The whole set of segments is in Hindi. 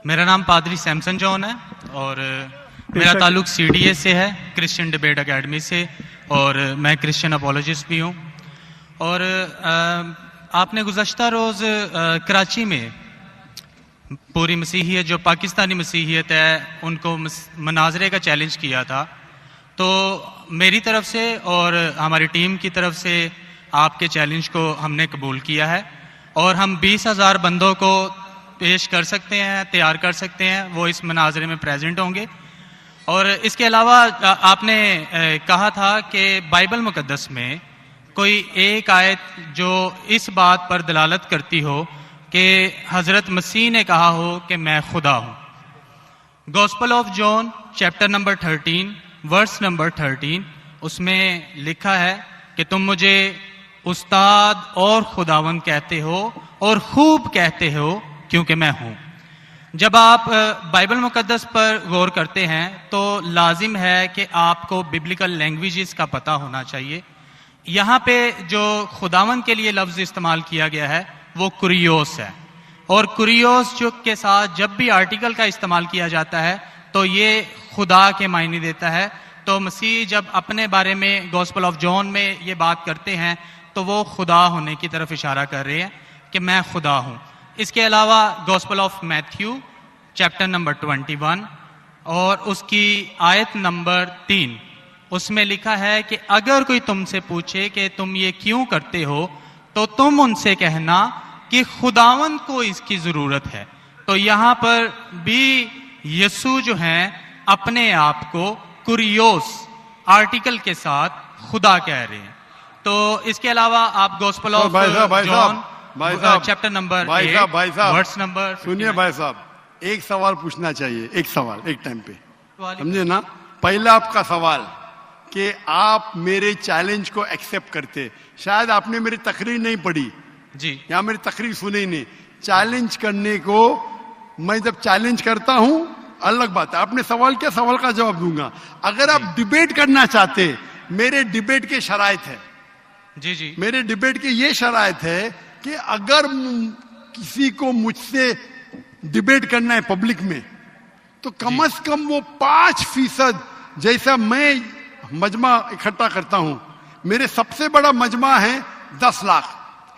मेरा नाम पादरी सैमसन जॉन है और मेरा ताल्लुक CDA से है, क्रिश्चियन डिबेट एकेडमी से, और मैं क्रिश्चियन अपोलॉजिस्ट भी हूँ। और आपने गुज़श्ता रोज़ कराची में पूरी मसीहियत, जो पाकिस्तानी मसीहियत है, उनको मनाजरे का चैलेंज किया था। तो मेरी तरफ से और हमारी टीम की तरफ से आपके चैलेंज को हमने कबूल किया है और हम 20,000 बंदों को पेश कर सकते हैं, तैयार कर सकते हैं, वो इस मनाजरे में प्रेजेंट होंगे। और इसके अलावा आपने कहा था कि बाइबल मुकद्दस में कोई एक आयत जो इस बात पर दलालत करती हो कि हज़रत मसीह ने कहा हो कि मैं खुदा हूँ। Gospel of John chapter number 13 verse number 13, उसमें लिखा है कि तुम मुझे उस्ताद और खुदावंद कहते हो और खूब कहते हो क्योंकि मैं हूँ। जब आप बाइबल मुकद्दस पर गौर करते हैं तो लाजिम है कि आपको बिब्लिकल लैंग्वेजेस का पता होना चाहिए। यहाँ पे जो खुदावंद के लिए लफ्ज़ इस्तेमाल किया गया है वो कुरियोस है, और कुरियोस जो के साथ जब भी आर्टिकल का इस्तेमाल किया जाता है तो ये खुदा के मायने देता है। तो मसीह जब अपने बारे में गॉस्पेल ऑफ जॉन में ये बात करते हैं तो वो खुदा होने की तरफ इशारा कर रहे हैं कि मैं खुदा हूँ। इसके अलावा gospel of Matthew chapter number 21 और उसकी आयत नंबर 3, उसमें लिखा है कि अगर कोई तुमसे पूछे कि तुम ये क्यों करते हो तो तुम उनसे कहना कि खुदावंद को इसकी जरूरत है। तो यहाँ पर भी यीशु जो हैं अपने आप को कुरियोस आर्टिकल के साथ खुदा कह रहे हैं। तो इसके अलावा आप gospel of John chapter number 8 verse number, सुनिए भाई साहब, एक सवाल पूछना चाहिए, एक सवाल एक टाइम पे, समझे ना। पहला आपका सवाल कि आप मेरे चैलेंज को एक्सेप्ट करते। शायद आपने मेरी तकरीर नहीं पढ़ी जी, या मेरी तकरीर सुनी नहीं। चैलेंज करने को मैं जब चैलेंज करता हूं अलग बात है, आपने सवाल किया, सवाल का जवाब दूंगा। अगर आप डिबेट करना चाहते, मेरे डिबेट के शराइत है जी जी, मेरे डिबेट के ये शराइत है कि अगर किसी को मुझसे डिबेट करना है पब्लिक में तो कम से कम वो 5% जैसा मैं मजमा इकट्ठा करता हूं। मेरे सबसे बड़ा मजमा है 10 लाख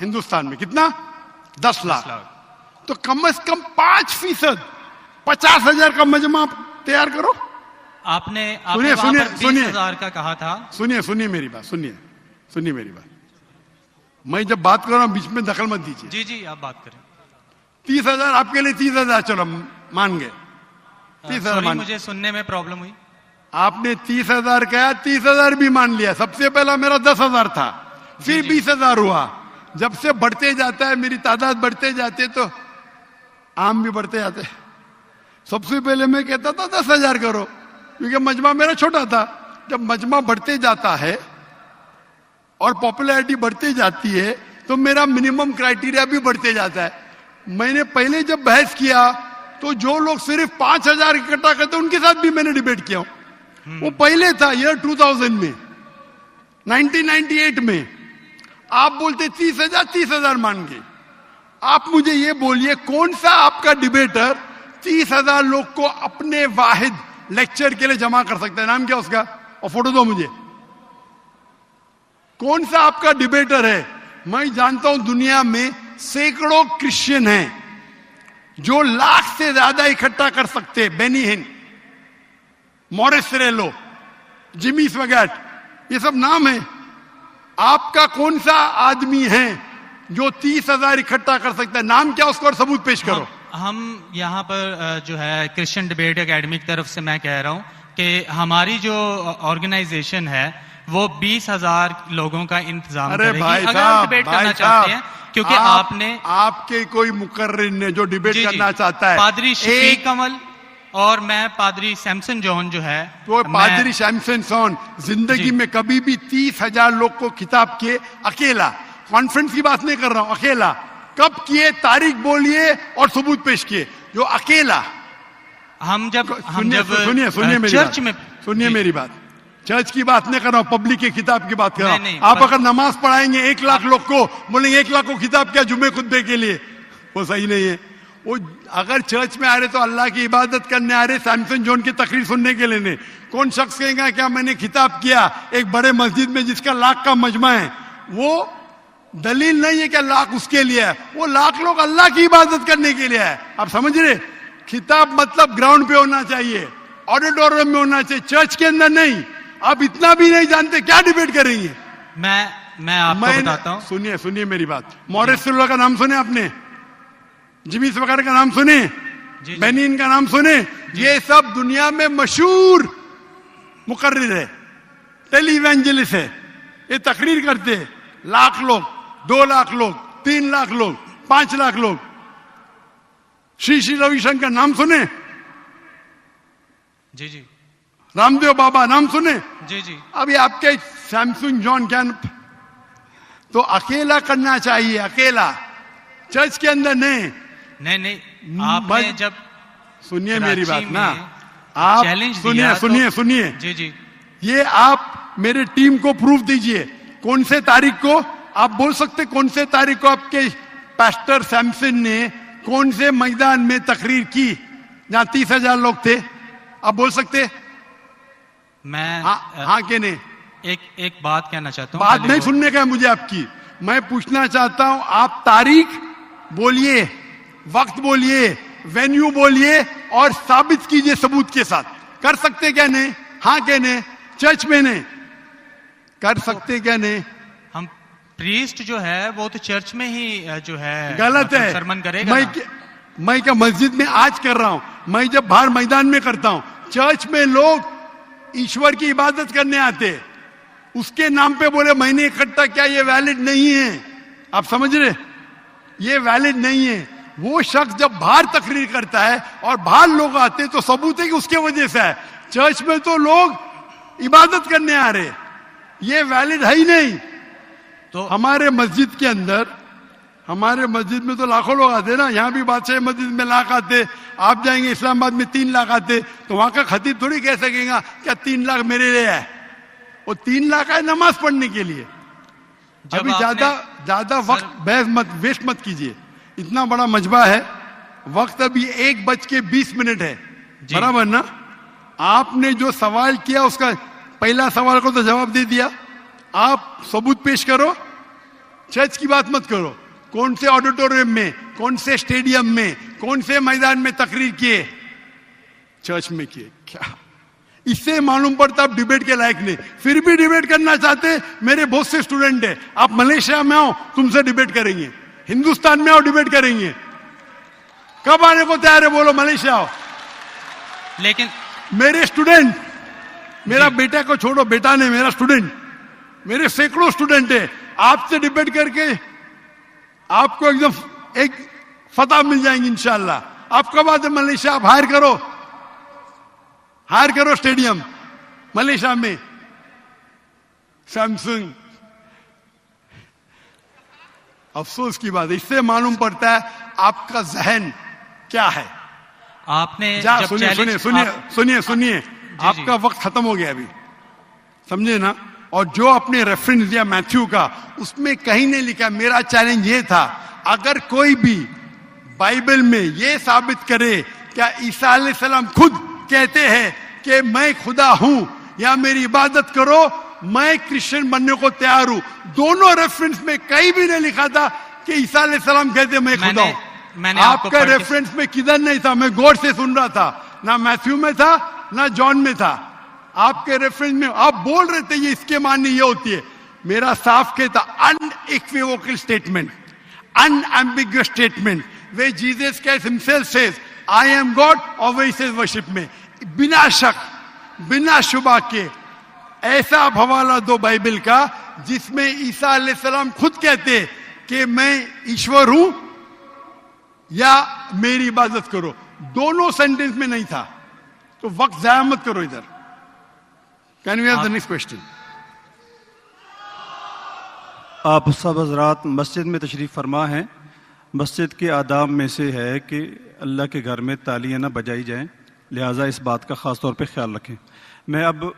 हिंदुस्तान में। कितना? 10 लाख। तो कम से कम 5%, 50,000 का मजमा तैयार करो। आपने सुनिए 20,000 का कहा था। सुनिए मेरी बात, सुनिए मेरी बात। मैं जब बात कर रहा हूं बीच में दखल मत दीजिए। जी जी, आप बात करें। 30,000 आपके लिए 30,000, चलो मान गए 30,000। मुझे सुनने में प्रॉब्लम हुई। आपने 30,000 कहा, 30,000 भी मान लिया। सबसे पहला मेरा 10,000 था, फिर 20,000 हुआ। जब से बढ़ते जाता है, मेरी तादाद बढ़ते जाते तो आम भी बढ़ते जाते। सबसे पहले मैं कहता था 10,000 करो, क्योंकि मजमा मेरा छोटा था। जब मजमा बढ़ते जाता है और पॉपुलैरिटी बढ़ती जाती है तो मेरा मिनिमम क्राइटेरिया भी बढ़ते जाता है। मैंने पहले जब बहस किया तो जो लोग सिर्फ 5,000 इकट्ठा करते उनके साथ भी मैंने डिबेट किया। वो पहले था ईयर 2000 में, 1998 में। आप बोलते 30,000 मान गए। आप मुझे ये बोलिए, कौन सा आपका डिबेटर 30,000 लोग को अपने वाहिद लेक्चर के लिए जमा कर सकता है? नाम क्या उसका, और फोटो दो मुझे। कौन सा आपका डिबेटर है? मैं जानता हूं दुनिया में सैकड़ों क्रिश्चियन हैं जो लाख से ज्यादा इकट्ठा कर सकते हैं। बेनी हिन, मॉरिस रेलो, जिमी स्वैगट, ये सब नाम है। आपका कौन सा आदमी है जो 30,000 इकट्ठा कर सकता है? नाम क्या उसका और सबूत पेश करो। हम यहाँ पर जो है क्रिश्चियन डिबेट एकेडमी की तरफ से मैं कह रहा हूँ कि हमारी जो ऑर्गेनाइजेशन है वो 20,000 लोगों का इंतजाम करेगी। अगर आप डिबेट करना चाहते हैं, क्योंकि आपके कोई मुकर्रिर ने जो डिबेट करना चाहता है, पादरी शफीक कमल और मैं पादरी सैमसन जॉन जो है, तो पादरी सैमसन जॉन जिंदगी में कभी भी 30,000 लोग को खिताब किए अकेला। कॉन्फ्रेंस की बात नहीं कर रहा हूं, अकेला। कब किए, तारीख बोलिए और सबूत पेश किए। जो अकेला हम जब सुनिए चर्च में, सुनिए मेरी बात, चर्च की बात नहीं कर रहा हूं, पब्लिक की किताब की बात कर रहा हूं। आप अगर नमाज पढ़ाएंगे 1 लाख लोग को, बोलेंगे 1 लाख को खिताब क्या जुम्मे खुतबे के लिए, वो सही नहीं है। वो अगर चर्च में आ रहे तो अल्लाह की इबादत करने आ रहे, सैमसन जॉन की तकरीर सुनने के लिए नहीं। कौन शख्स कहेगा क्या मैंने खिताब किया एक बड़े मस्जिद में जिसका लाख का मजमा है, वो दलील नहीं है कि लाख उसके लिए है, वो लाख लोग अल्लाह की इबादत करने के लिए है। आप समझ रहे? खिताब मतलब ग्राउंड पे होना चाहिए, ऑडिटोरियम में होना चाहिए, चर्च के अंदर नहीं। आप इतना भी नहीं जानते, क्या डिबेट करेंगे? मैं आपको बताता हूँ। सुनिए मेरी बात। मॉरिस सिल्वा का नाम सुने आपने? जिमिस वगैरह का नाम सुने? बेनिन का नाम सुने? ये सब दुनिया में मशहूर मुकर्रिर है, टेलीवेंजलिस्ट है। ये तकरीर करते हैं, लाख लोग, 2 लाख लोग, 3 लाख लोग, 5 लाख लोग। श्री रविशंकर नाम सुने? जी जी। रामदेव बाबा नाम सुने? जी जी। अभी आपके सैमसंग जॉन क्या? तो अकेला करना चाहिए, अकेला, चर्च के अंदर नहीं। आपने जब सुनिए मेरी बात ना, आप सुनिए जी जी। ये आप मेरे टीम को प्रूफ दीजिए। कौन से तारीख को आप बोल सकते? कौन से तारीख को आपके पास्टर सैमसन ने कौन से मैदान में तकरीर की जहां 30,000 लोग थे? आप बोल सकते? मैं हाँ के नहीं? एक बात कहना चाहता हूँ। बात नहीं सुनने का है मुझे आपकी, मैं पूछना चाहता हूं। आप तारीख बोलिए, वक्त बोलिए, वेन्यू बोलिए और साबित कीजिए सबूत के साथ। कर सकते क्या नहीं? हाँ के नहीं? चर्च में नहीं कर सकते क्या नहीं? हम प्रीस्ट जो है वो तो चर्च में ही जो है गलत है, सरमन करेगा। मैं क्या मस्जिद में आज कर रहा हूं? मैं जब बाहर मैदान में करता हूं। चर्च में लोग ईश्वर की इबादत करने आते, उसके नाम पे बोले मैंने इकट्ठा किया, ये वैलिड नहीं है। आप समझ रहे? ये वैलिड नहीं है। वो शख्स जब बाहर तकरीर करता है और बाहर लोग आते हैं तो सबूत है कि उसके वजह से है। चर्च में तो लोग इबादत करने आ रहे, ये वैलिड है ही नहीं। तो हमारे मस्जिद के अंदर, हमारे मस्जिद में तो लाखों लोग आते ना। यहां भी बादशाह मस्जिद में लाख आते, आप जाएंगे इस्लामाबाद में 3 लाख आते, तो वहां का खतीब थोड़ी कह सकेगा क्या 3 लाख मेरे लिए है। वो 3 लाख है नमाज पढ़ने के लिए। अभी ज्यादा वक्त बहस मत, वेस्ट मत कीजिए। इतना बड़ा मजबा है, वक्त अभी 1:20 है, बराबर ना? आपने जो सवाल किया उसका पहला सवाल को तो जवाब दे दिया। आप सबूत पेश करो, चर्च की बात मत करो। कौन से ऑडिटोरियम में, कौन से स्टेडियम में, कौन से मैदान में तकरीर किए? चर्च में किए। क्या इससे मालूम पड़ता आप डिबेट के लायक नहीं? फिर भी डिबेट करना चाहते। मेरे बहुत से स्टूडेंट है, आप मलेशिया में आओ तुमसे डिबेट करेंगे, हिंदुस्तान में आओ डिबेट करेंगे। कब आने को तैयार है बोलो? मलेशिया आओ। लेकिन मेरे स्टूडेंट, मेरा बेटा को छोड़ो, बेटा ने, मेरा स्टूडेंट, मेरे सैकड़ों स्टूडेंट है, आपसे डिबेट करके आपको एकदम एक फतह मिल जाएंगे इंशाल्लाह। आप कब आते मलेशिया? आप हायर करो स्टेडियम मलेशिया में। सैमसंग, अफसोस की बात है, इससे मालूम पड़ता है आपका जहन क्या है। आपने सुनिए आपका वक्त खत्म हो गया अभी, समझे ना? और जो आपने रेफरेंस दिया मैथ्यू का, उसमें कहीं नहीं लिखा। मेरा चैलेंज ये था, अगर कोई भी बाइबल में ये साबित करे क्या ईसा अलैहिस्सलाम खुद कहते हैं कि मैं खुदा हूं या मेरी इबादत करो, मैं क्रिश्चियन बनने को तैयार हूं। दोनों रेफरेंस में कहीं भी नहीं लिखा था कि ईसा अलैहिस्सलाम कहते मैं खुदा हूं। आपका रेफरेंस में किधर नहीं था? मैं गौर से सुन रहा था, ना मैथ्यू में था ना जॉन में था। आपके रेफरेंस में आप बोल रहे थे ये इसके माननी ये होती है। मेरा साफ कहता unequivocal statement, unambiguous statement, way Jesus Christ himself says I am God और वे सेज वर्शिप में, बिना शक बिना शुबा के ऐसा आप हवाला दो बाइबल का जिसमें ईसा अलैहिस्सलाम खुद कहते कि मैं ईश्वर हूं या मेरी इबादत करो। दोनों सेंटेंस में नहीं था, तो वक्त जाया मत करो इधर। Can we have the next question? आप सब हजरात मस्जिद में तशरीफ फरमा हैं। मस्जिद के आदाब में से है कि अल्लाह के घर में तालियां ना बजाई जाएं, लिहाजा इस बात का ख़ास तौर पे ख्याल रखें। मैं अब